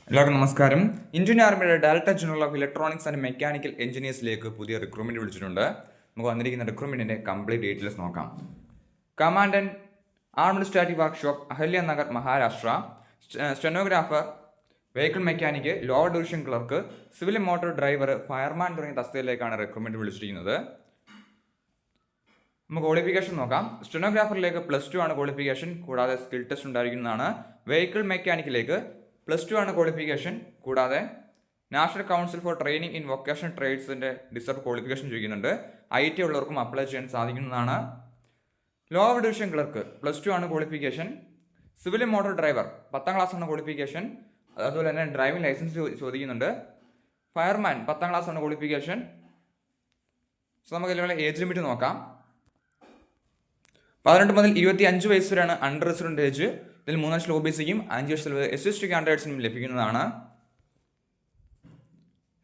എല്ലാവർക്കും നമസ്കാരം. ഇന്ത്യൻ ആർമിയുടെ director general of electronics and mechanical എഞ്ചിനീയേഴ്സിലേക്ക് പുതിയ റിക്രൂട്ട്മെന്റ് വിളിച്ചിട്ടുണ്ട്. നമുക്ക് വന്നിരിക്കുന്ന റിക്രൂട്ട്മെന്റിന്റെ കംപ്ലീറ്റ് ഡീറ്റെയിൽസ് നോക്കാം. Commandant armed static workshop, Ahalya Nagar, Maharashtra. Stenographer, vehicle mechanic, lower division clerk, civil motor driver, fireman തുടങ്ങിയ തസ്തികയിലേക്കാണ് റിക്രൂട്ട്മെന്റ് വിളിച്ചിരിക്കുന്നത്. നമുക്ക് ക്വാളിഫിക്കേഷൻ നോക്കാം. സ്റ്റെനോഗ്രാഫറിലേക്ക് +2 ആണ് ക്വാളിഫിക്കേഷൻ, കൂടാതെ സ്കിൽ ടെസ്റ്റ് ഉണ്ടായിരിക്കുന്നതാണ്. വെഹിക്കിൾ മെക്കാനിക്കിലേക്ക് +2 ആണ് ക്വാളിഫിക്കേഷൻ, കൂടാതെ national council for training in vocational ട്രേഡ്സിൻ്റെ ഡിസർവ് ക്വാളിഫിക്കേഷൻ ചോദിക്കുന്നുണ്ട്. IT ഉള്ളവർക്കും അപ്ലൈ ചെയ്യാൻ സാധിക്കുന്നതാണ്. ലോവർ ഡിവിഷൻ ക്ലർക്ക് +2 ആണ് ക്വാളിഫിക്കേഷൻ. സിവിൽ മോട്ടോർ ഡ്രൈവർ 10ാം ക്ലാസ് ആണ് ക്വാളിഫിക്കേഷൻ, അതുപോലെ തന്നെ ഡ്രൈവിംഗ് ലൈസൻസ് ചോദിക്കുന്നുണ്ട്. ഫയർമാൻ 10ാം ക്ലാസ് ആണ് ക്വാളിഫിക്കേഷൻ. സോ നമുക്ക് ഇതിലുള്ള ഏജ് ലിമിറ്റ് നോക്കാം. 18 മുതൽ 25 വയസ്സ് വരെയാണ് അണ്ടർ റിസർവ്ഡ് ഏജ്. ഇതിൽ 3 ലക്ഷം OBCക്കും 5 ലക്ഷം SC കാൻഡിഡേറ്റ്സിനും ലഭിക്കുന്നതാണ്.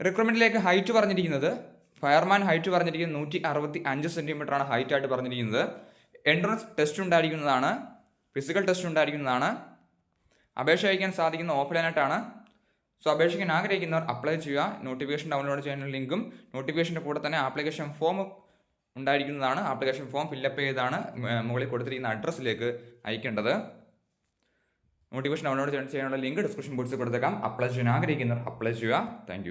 റിക്രൂട്ട്മെന്റിലേക്ക് ഹൈറ്റ് പറഞ്ഞിരിക്കുന്നത്, ഫയർമാൻ ഹൈറ്റ് പറഞ്ഞിരിക്കുന്നത് 165 സെന്റിമീറ്റർ ആണ് ഹൈറ്റ് ആയിട്ട് പറഞ്ഞിരിക്കുന്നത്. എൻട്രൻസ് ടെസ്റ്റ് ഉണ്ടായിരിക്കുന്നതാണ്, ഫിസിക്കൽ ടെസ്റ്റ് ഉണ്ടായിരിക്കുന്നതാണ്. അപേക്ഷ അയക്കാൻ സാധിക്കുന്ന ഓഫ്ലൈനായിട്ടാണ്. സോ അപേക്ഷിക്കാൻ ആഗ്രഹിക്കുന്നവർ അപ്ലൈ ചെയ്യുക. നോട്ടിഫിക്കേഷൻ ഡൗൺലോഡ് ചെയ്യാനുള്ള ലിങ്കും നോട്ടിഫിക്കേഷൻ്റെ കൂടെ തന്നെ ആപ്ലിക്കേഷൻ ഫോം ഉണ്ടായിരിക്കുന്നതാണ്. ആപ്ലിക്കേഷൻ ഫോം ഫില്ലപ്പ് ചെയ്താണ് മുകളിൽ കൊടുത്തിരിക്കുന്ന അഡ്രസ്സിലേക്ക് അയക്കേണ്ടത്. നോട്ടിഫിക്കേഷൻ ഡൗൺലോഡ് ചെയ്യാനുള്ള ലിങ്ക് ഡിസ്ക്രിപ്ഷൻ ബോക്സിൽ കൊടുത്തേക്കാം. അപ്ലൈ ചെയ്യാൻ ആഗ്രഹിക്കുന്നവർ അപ്ലൈ ചെയ്യുക. താങ്ക്